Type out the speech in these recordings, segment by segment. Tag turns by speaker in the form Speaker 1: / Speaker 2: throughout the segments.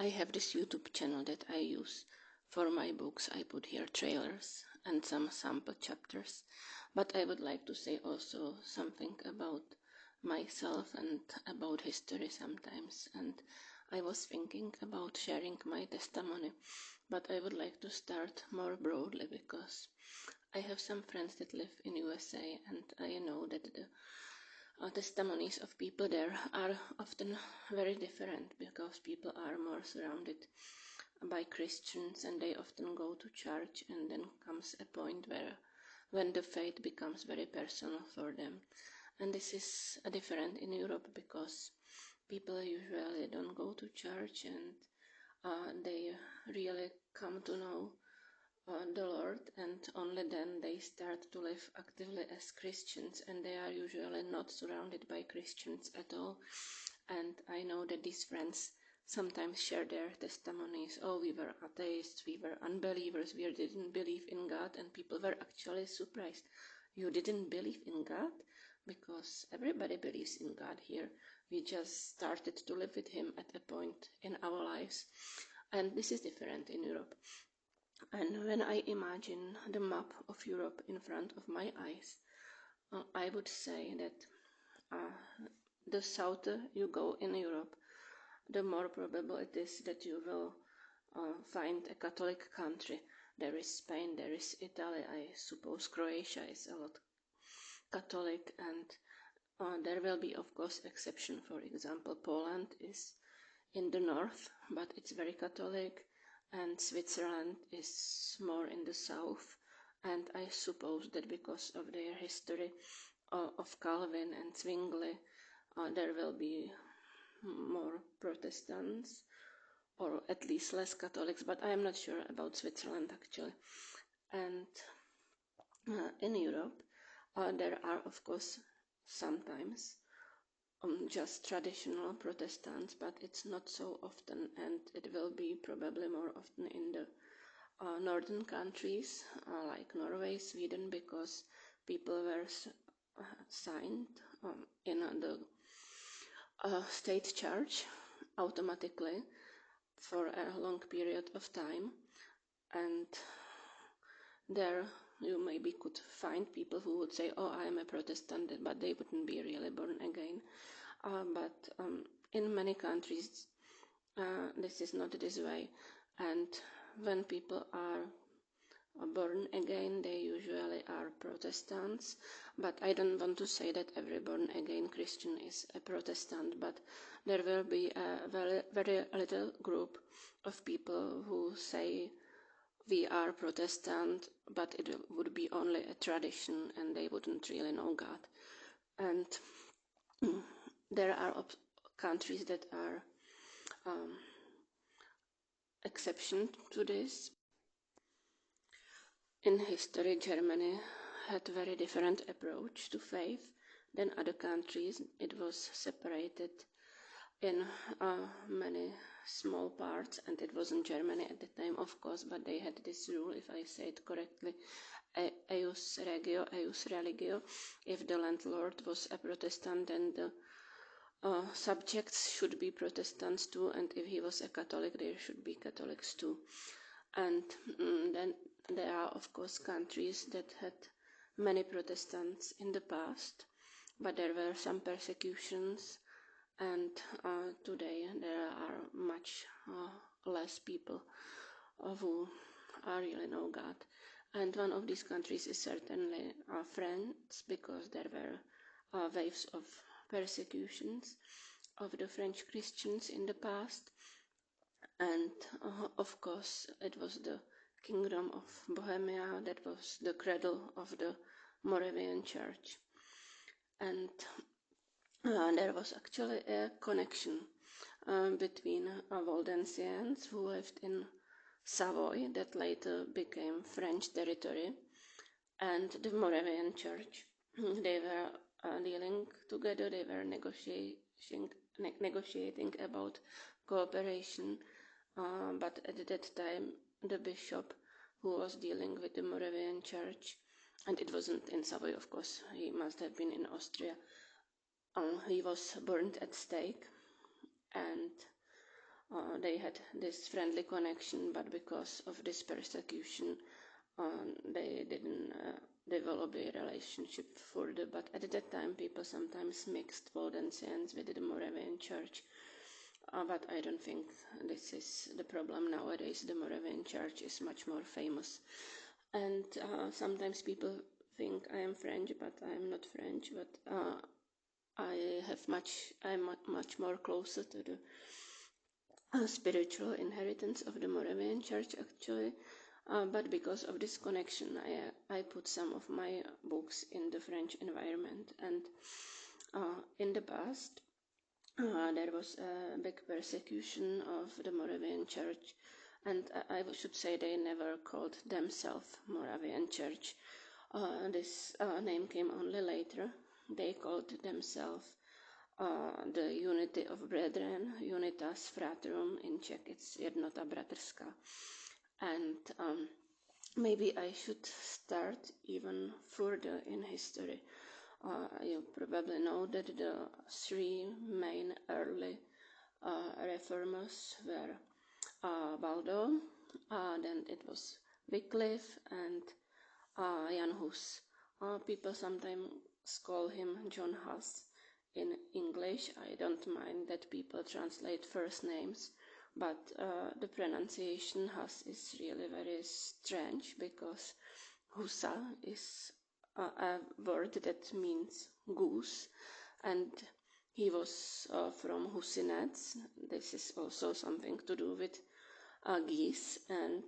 Speaker 1: I have this YouTube channel that I use for my books. I put here trailers and some sample chapters, but I would like to say also something about myself and about history sometimes. And I was thinking about sharing my testimony, but I would like to start more broadly because I have some friends that live in USA, and I know that the testimonies of people there are often very different because people are more surrounded by Christians and they often go to church, and then comes a point when the faith becomes very personal for them. And this is different in Europe because people usually don't go to church, and they really come to know the Lord, and only then they start to live actively as Christians, and they are usually not surrounded by Christians at all. And I know that these friends sometimes share their testimonies. Oh, we were atheists, we were unbelievers, we didn't believe in God, and people were actually surprised. You didn't believe in God? Because everybody believes in God here. We just started to live with Him at a point in our lives. And this is different in Europe. And when I imagine the map of Europe in front of my eyes, I would say that the south you go in Europe, the more probable it is that you will find a Catholic country. There is Spain, there is Italy, I suppose Croatia is a lot Catholic, and there will be, of course, exception. For example, Poland is in the north, but it's very Catholic, and Switzerland is more in the south, and I suppose that because of their history of Calvin and Zwingli, there will be more Protestants, or at least less Catholics, but I am not sure about Switzerland actually. And in Europe, there are, of course, sometimes just traditional Protestants, but it's not so often, and it will be probably more often in the northern countries like Norway, Sweden, because people were signed in the state church automatically for a long period of time, and there you maybe could find people who would say, oh, I am a Protestant, but they wouldn't be really born again. But in many countries this is not this way, and when people are born again, they usually are Protestants. But I don't want to say that every born again Christian is a Protestant, but there will be a very, very little group of people who say we are Protestant, but it would be only a tradition and they wouldn't really know God. And there are countries that are exception to this. In history, Germany had a very different approach to faith than other countries. It was separated in many small parts, and it wasn't Germany at the time, of course, but they had this rule, if I say it correctly, eius regio, eius religio. If the landlord was a Protestant, then the subjects should be Protestants too, and if he was a Catholic, there should be Catholics too. And then there are, of course, countries that had many Protestants in the past, but there were some persecutions, and today there are much less people who really know God. And one of these countries is certainly France, because there were waves of persecutions of the French Christians in the past. And of course, it was the Kingdom of Bohemia that was the cradle of the Moravian Church. And there was actually a connection between Waldensians who lived in Savoy, that later became French territory, and the Moravian Church. They were dealing together, they were negotiating about cooperation, but at that time the bishop who was dealing with the Moravian Church, and it wasn't in Savoy, of course, he must have been in Austria, he was burned at stake, and they had this friendly connection, but because of this persecution, they didn't develop a relationship further. But at that time, people sometimes mixed Waldensians with the Moravian Church. But I don't think this is the problem nowadays. The Moravian Church is much more famous. And sometimes people think I am French, but I am not French. But I'm much more closer to the spiritual inheritance of the Moravian Church, actually. But because of this connection, I put some of my books in the French environment. And in the past, there was a big persecution of the Moravian Church, and I should say they never called themselves Moravian Church. This name came only later. They called themselves the Unity of Brethren, Unitas Fraterum, in Czech it's Jednota Bratrská. And maybe I should start even further in history. You probably know that the three main early reformers were Waldo, then it was Wycliffe, and Jan Hus. People sometimes call him Jan Hus in English. I don't mind that people translate first names, but the pronunciation Hus is really very strange, because Husa is a word that means goose, and he was from Husinec. This is also something to do with geese, and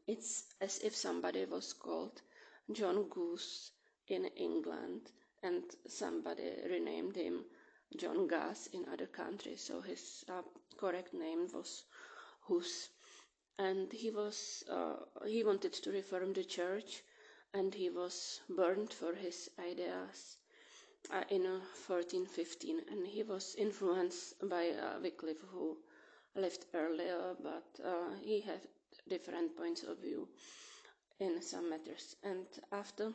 Speaker 1: it's as if somebody was called John Goose in England and somebody renamed him John Gas in other countries, so his correct name was Hus. And he wanted to reform the church, and he was burned for his ideas in 1415, and he was influenced by Wycliffe, who lived earlier, but he had different points of view in some matters. And after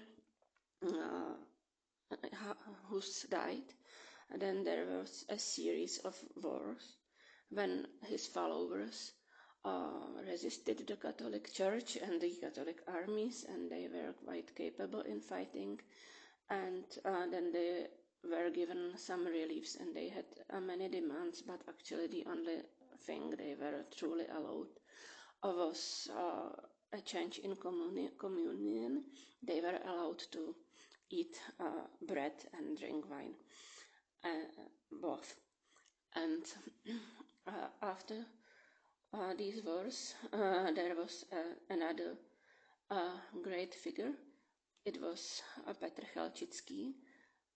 Speaker 1: Hus died, then there was a series of wars when his followers resisted the Catholic Church and the Catholic armies, and they were quite capable in fighting. And then they were given some reliefs, and they had many demands, but actually the only thing they were truly allowed was a change in communion. They were allowed to eat bread and drink wine, both. And after these wars, there was another great figure. It was Petr Chelčický,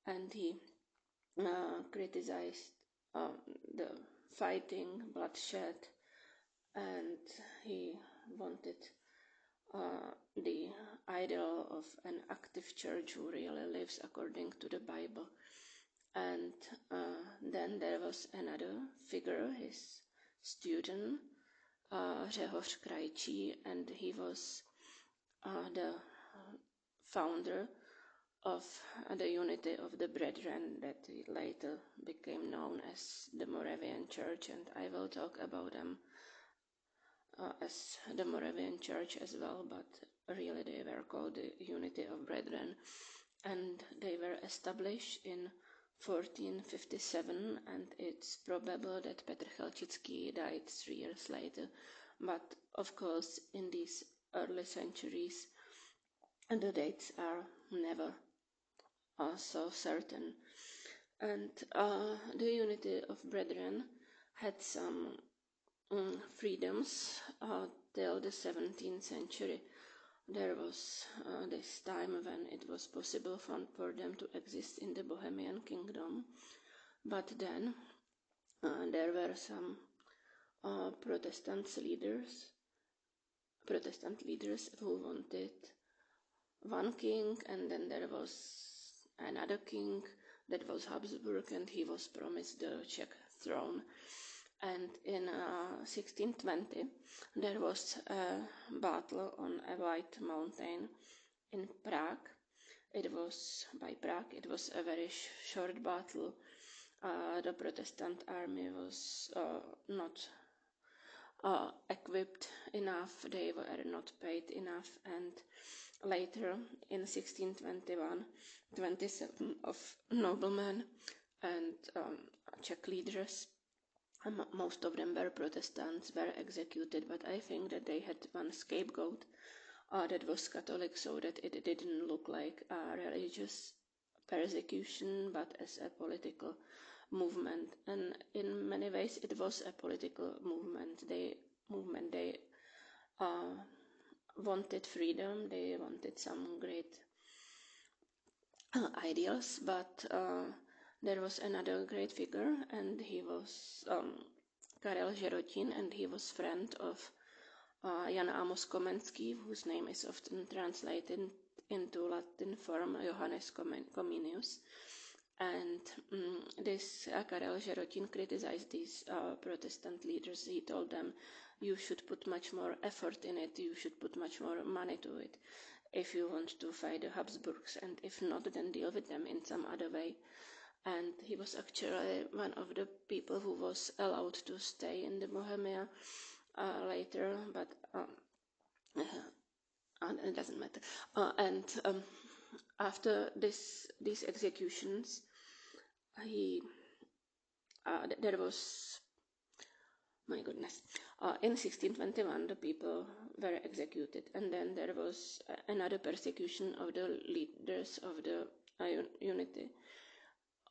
Speaker 1: and he criticized the fighting, bloodshed, and he wanted the ideal of an active church who really lives according to the Bible. And then there was another figure, his student, Řehoř Krajčí, and he was the founder of the Unity of the Brethren that later became known as the Moravian Church, and I will talk about them as the Moravian Church as well, but really they were called the Unity of Brethren, and they were established in 1457, and it's probable that Petr Chelčický died 3 years later. But of course, in these early centuries, the dates are never so certain. And the Unity of Brethren had some freedoms till the 17th century. There was this time when it was possible for them to exist in the Bohemian kingdom, but then there were some Protestant leaders who wanted one king, and then there was another king that was Habsburg, and he was promised the Czech throne. And in 1620 there was a battle on a white mountain in Prague. It was a very short battle, the Protestant army was not equipped enough, they were not paid enough, and later in 1621, 27 of noblemen and Czech leaders, most of them were Protestants, were executed, but I think that they had one scapegoat that was Catholic, so that it didn't look like a religious persecution, but as a political movement. And in many ways, it was a political movement. They wanted freedom. They wanted some great ideals, but there was another great figure, and he was Karel Žerotín, and he was friend of Jan Ámos Komenský, whose name is often translated into Latin form Johannes Comenius. And this Karel Žerotín criticized these Protestant leaders. He told them, you should put much more effort in it, you should put much more money to it if you want to fight the Habsburgs, and if not, then deal with them in some other way. And he was actually one of the people who was allowed to stay in the Bohemia later, but it doesn't matter. After these executions, there was, my goodness, in 1621 the people were executed, and then there was another persecution of the leaders of the Unity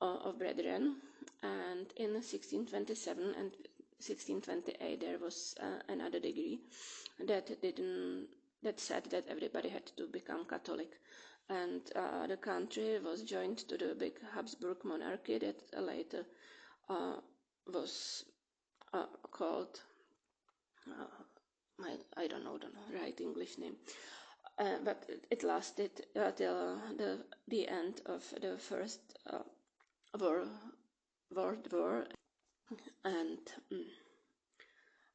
Speaker 1: of Brethren, and in 1627 and 1628 there was another decree that said that everybody had to become Catholic, and the country was joined to the big Habsburg monarchy that later was called, I don't know the right English name, but it lasted till the end of the First World War, and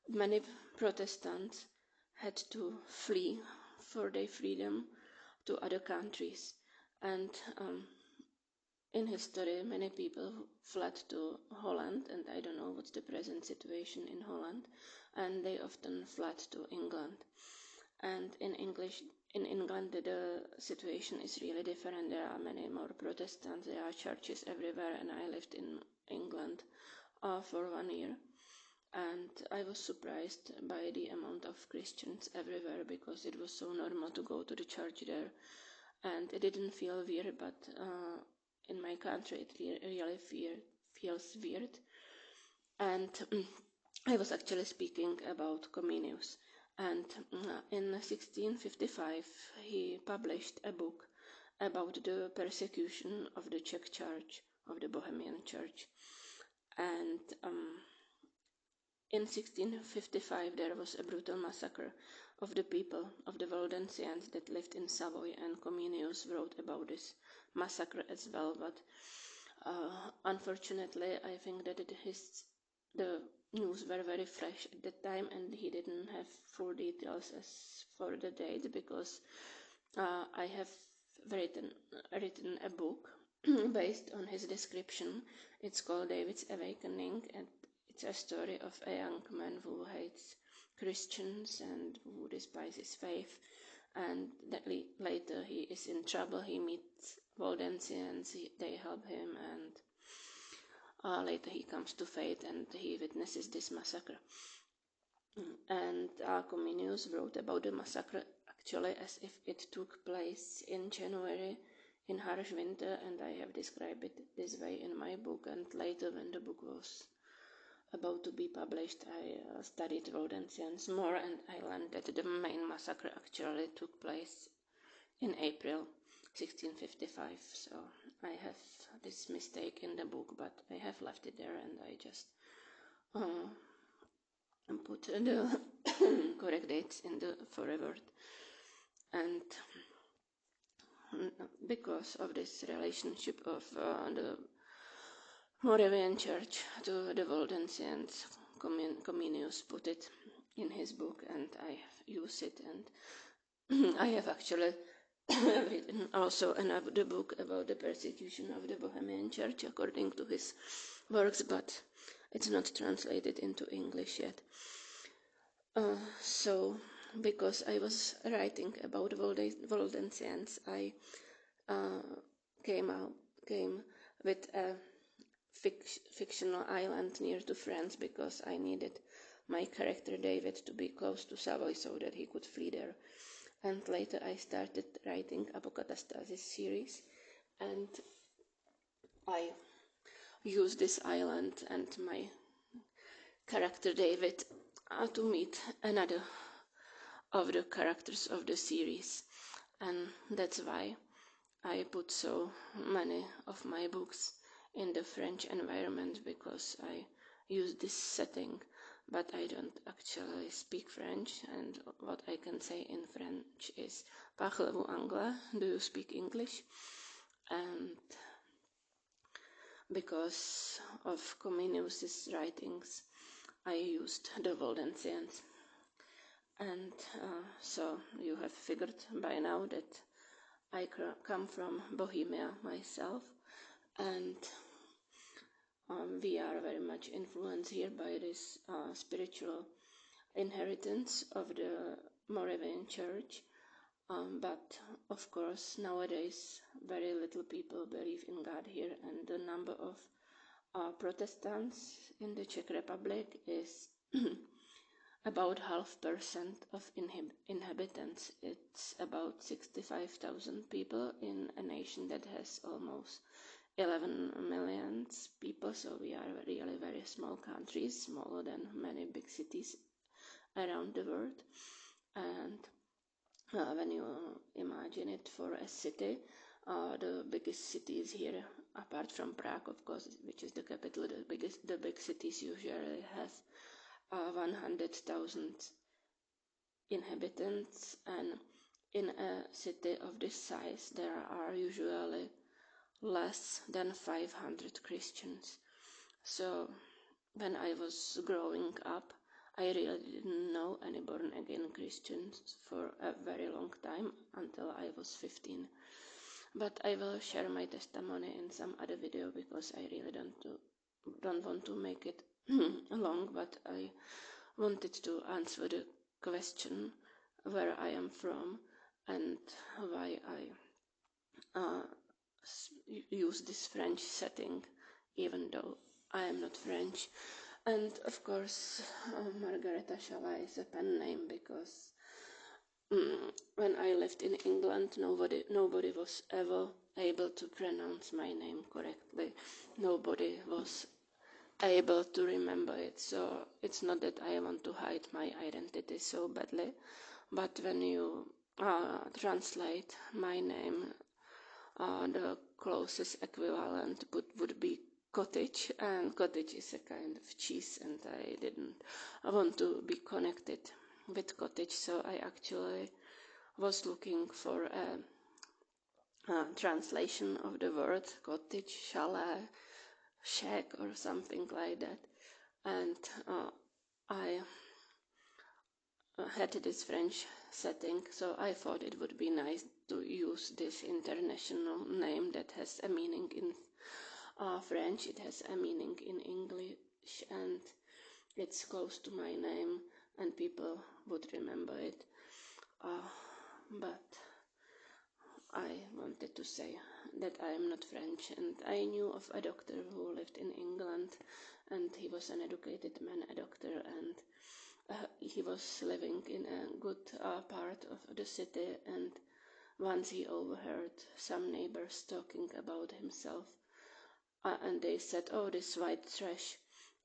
Speaker 1: many Protestants had to flee for their freedom to other countries, and in history many people fled to Holland, and I don't know what's the present situation in Holland, and they often fled to England. And in England the situation is really different. There are many more Protestants, there are churches everywhere, and I lived in England for 1 year, and I was surprised by the amount of Christians everywhere, because it was so normal to go to the church there, and it didn't feel weird, but in my country it really feels weird. And I was actually speaking about Comenius, and in 1655 he published a book about the persecution of the Czech Church, of the Bohemian Church. And in 1655 there was a brutal massacre of the people of the Waldensians that lived in Savoy, and Comenius wrote about this massacre as well, but unfortunately I think that the news were very fresh at that time, and he didn't have full details as for the date, because I have written a book based on his description. It's called David's Awakening, and it's a story of a young man who hates Christians and who despises faith, and that later he is in trouble. He meets Waldensians, they help him, and later he comes to faith and he witnesses this massacre. And Comenius wrote about the massacre actually as if it took place in January, in harsh winter, and I have described it this way in my book. And later, when the book was about to be published, I studied Waldensians more, and I learned that the main massacre actually took place in April 1655. So I have this mistake in the book, but I have left it there, and I just put the correct dates in the foreword. And because of this relationship of the Moravian Church to the Waldensians, Comenius put it in his book, and I use it, and I have actually written also another book about the persecution of the Bohemian Church according to his works, but it's not translated into English yet. So, because I was writing about Waldensians, I came with a fictional island near to France, because I needed my character David to be close to Savoy so that he could flee there. And later I started writing Apocatastasis series, and I used this island and my character David to meet another of the characters of the series, and that's why I put so many of my books in the French environment, because I use this setting, but I don't actually speak French, and what I can say in French is Parlez-vous anglais? Do you speak English? And because of Comenius' writings, I used the Waldensians. And so you have figured by now that I come from Bohemia myself, and we are very much influenced here by this spiritual inheritance of the Moravian Church. But of course, nowadays, very little people believe in God here, and the number of Protestants in the Czech Republic is about 0.5% of inhabitants. It's about 65,000 people in a nation that has almost 11 million people, so we are really very small countries, smaller than many big cities around the world. And when you imagine it for a city, the biggest cities here, apart from Prague, of course, which is the capital, the big cities usually have 100,000 inhabitants, and in a city of this size there are usually less than 500 Christians. So when I was growing up, I really didn't know any born-again Christians for a very long time, until I was 15. But I will share my testimony in some other video, because I really don't want to make it long, but I wanted to answer the question where I am from and why I use this French setting, even though I am not French. And of course, Margaretta Chalet is a pen name, because when I lived in England, nobody was ever able to pronounce my name correctly. Nobody was able to remember it. So it's not that I want to hide my identity so badly, but when you translate my name, the closest equivalent would be cottage, and cottage is a kind of cheese, and I didn't want to be connected with cottage, so I actually was looking for a translation of the word cottage, chalet, shack, or something like that, and I had this French setting, so I thought it would be nice to use this international name that has a meaning in French, it has a meaning in English, and it's close to my name, and people would remember it. But I wanted to say that I am not French, and I knew of a doctor who lived in England, and he was an educated man, a doctor, and he was living in a good part of the city, and once he overheard some neighbors talking about himself, and they said, "Oh, this white trash."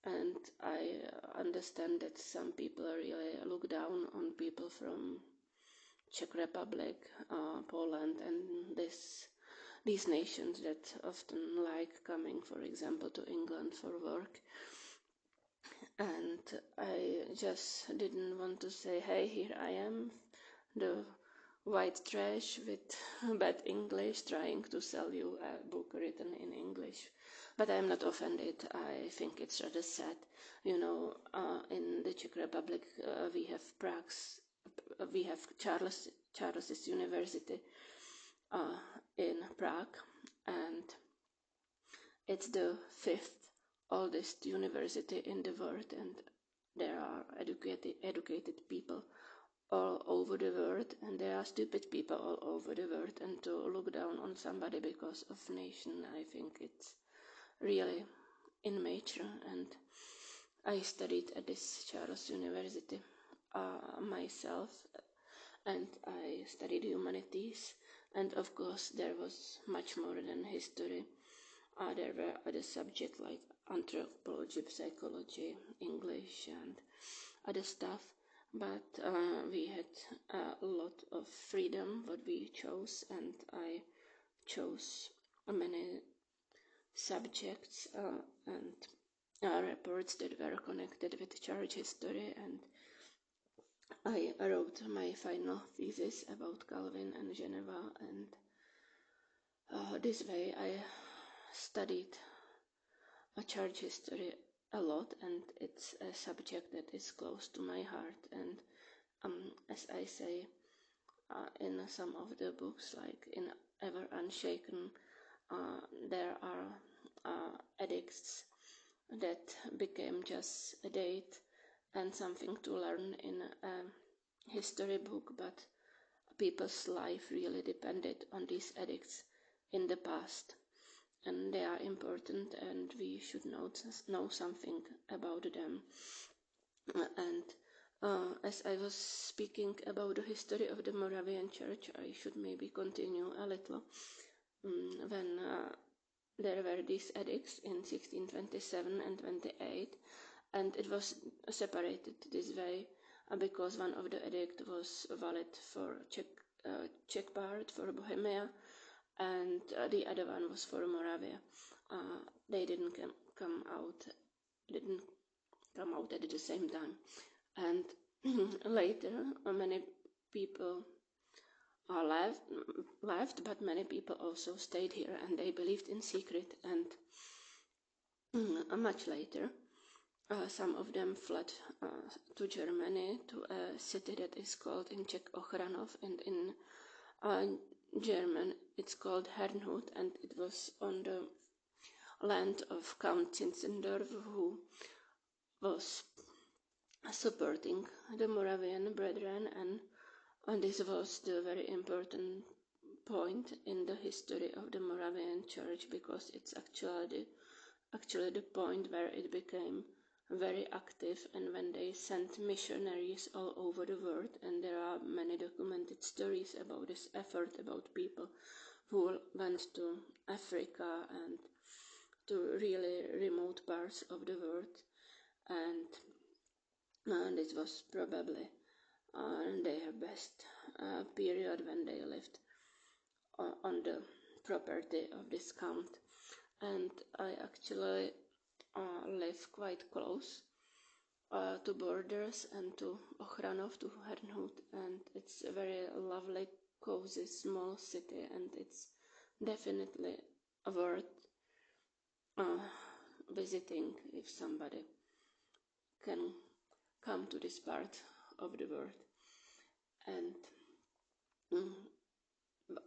Speaker 1: And I understand that some people really look down on people from Czech Republic, Poland, and these nations that often like coming, for example, to England for work. And I just didn't want to say, "Hey, here I am, the white trash with bad English, trying to sell you a book written in English." But I'm not offended. I think it's rather sad. You know, in the Czech Republic, we have Charles's University in Prague, and it's the 5th oldest university in the world, and there are educated people all over the world, and there are stupid people all over the world, and to look down on somebody because of nation, I think it's really immature. And I studied at this Charles University myself, and I studied humanities, and of course there was much more than history. There were other subjects like anthropology, psychology, English, and other stuff, but we had a lot of freedom what we chose, and I chose many subjects and reports that were connected with church history, and I wrote my final thesis about Calvin and Geneva, and this way I studied church history a lot, and it's a subject that is close to my heart. And as I say in some of the books, like in Ever Unshaken, there are edicts that became just a date and something to learn in a history book, but people's life really depended on these edicts in the past, and they are important, and we should know something about them. And as I was speaking about the history of the Moravian Church, I should maybe continue a little. When there were these edicts in 1627 and 28, and it was separated this way because one of the edicts was valid for Czech part, for Bohemia, and the other one was for Moravia. They didn't come out at the same time, and later many people left, but many people also stayed here, and they believed in secret. And much later, some of them fled to Germany, to a city that is called in Czech Ochranov, and in German it's called Herrnhut, and it was on the land of Count Zinzendorf, who was supporting the Moravian Brethren, and this was the very important point in the history of the Moravian Church, because it's actually the point where it became very active, and when they sent missionaries all over the world, and there are many documented stories about this effort, about people who went to Africa and to really remote parts of the world, and this was probably their best period when they lived on the property of this count. And I actually live quite close to borders and to Ochranov, to Herrnhut, and it's a very lovely, cozy, small city, and it's definitely worth visiting if somebody can come to this part of the world. And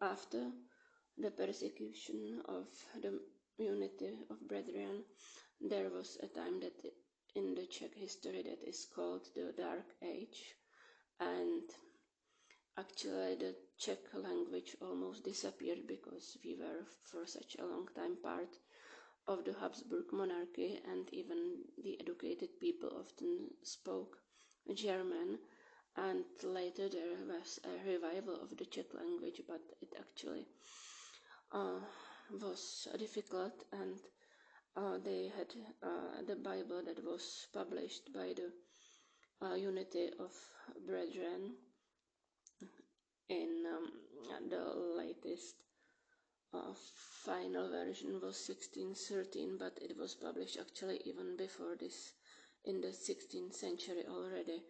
Speaker 1: after the persecution of the unity of brethren, there was a time that in the Czech history that is called the Dark Age, and actually the Czech language almost disappeared because we were for such a long time part of the Habsburg monarchy, and even the educated people often spoke German, and later there was a revival of the Czech language, but it actually was difficult, and they had the Bible that was published by the Unity of Brethren in the latest final version was 1613, but it was published actually even before this, in the 16th century already.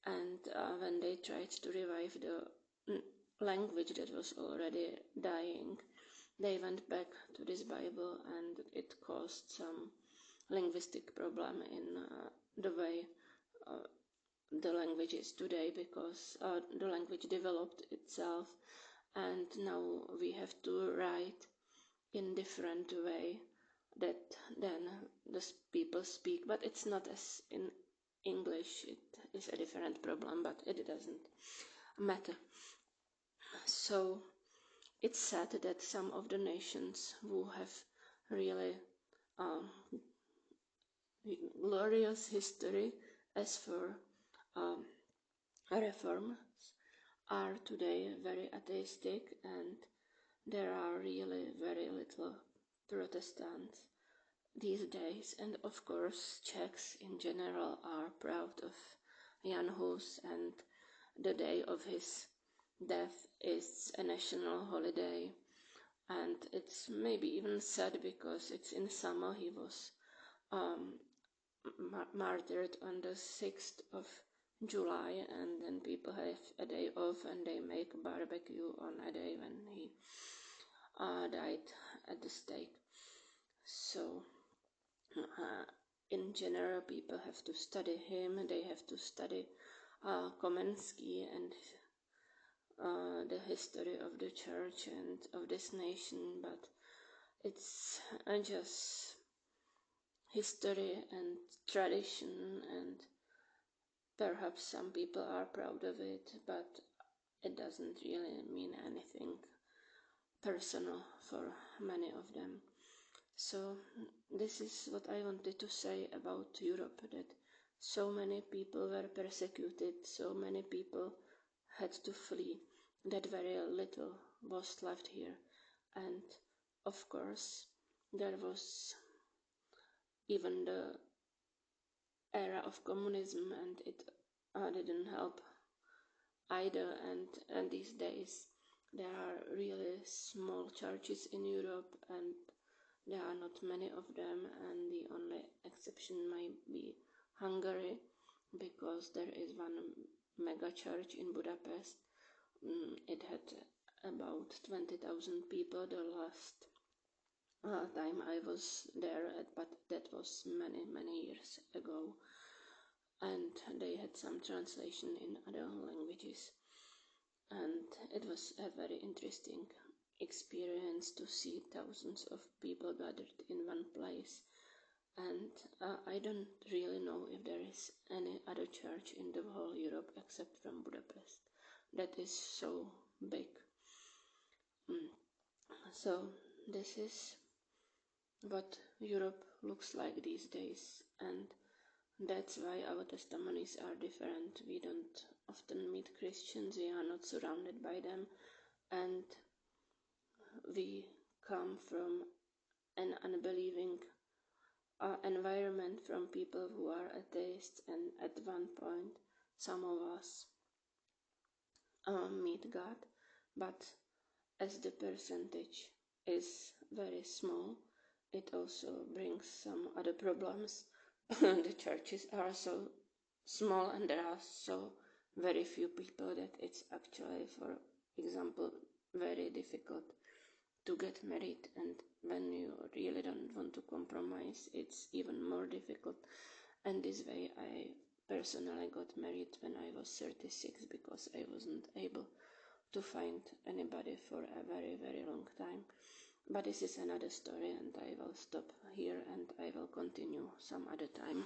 Speaker 1: And when they tried to revive the language that was already dying, they went back to this Bible, and it caused some linguistic problem in the way the language is today, because the language developed itself, and now we have to write in different way that then the people speak, but it's not as in English. It is a different problem, but it doesn't matter. So it's sad that some of the nations who have really glorious history as for reforms are today very atheistic, and there are really very little Protestants these days. And of course Czechs in general are proud of Jan Hus, and the day of his death is a national holiday. And it's maybe even sad because it's in summer. He was martyred on the 6th of July, and then people have a day off and they make a barbecue on a day when he died at the stake. So in general people have to study him, they have to study Komenský and the history of the church and of this nation, but it's just history and tradition, and perhaps some people are proud of it, but it doesn't really mean anything personal for many of them. So this is what I wanted to say about Europe, that so many people were persecuted, so many people had to flee, that very little was left here. And of course there was even the era of communism, and it didn't help either. And these days there are really small churches in Europe, and there are not many of them, and the only exception might be Hungary, because there is one mega church in Budapest. It had about 20,000 people the last time I was there, but that was many years ago, and they had some translation in other languages, and it was a very interesting experience to see thousands of people gathered in one place. And I don't really know if there is any other church in the whole Europe except from Budapest that is so big. So this is what Europe looks like these days, and that's why our testimonies are different. We don't often meet Christians, we are not surrounded by them, and we come from an unbelieving environment, from people who are atheists, and at one point some of us meet God, but as the percentage is very small, it also brings some other problems. The churches are so small and there are so very few people that it's actually, for example, very difficult to get married, and when you really don't want to compromise, it's even more difficult. And this way I personally got married when I was 36, because I wasn't able to find anybody for a very long time. But this is another story, and I will stop here and I will continue some other time.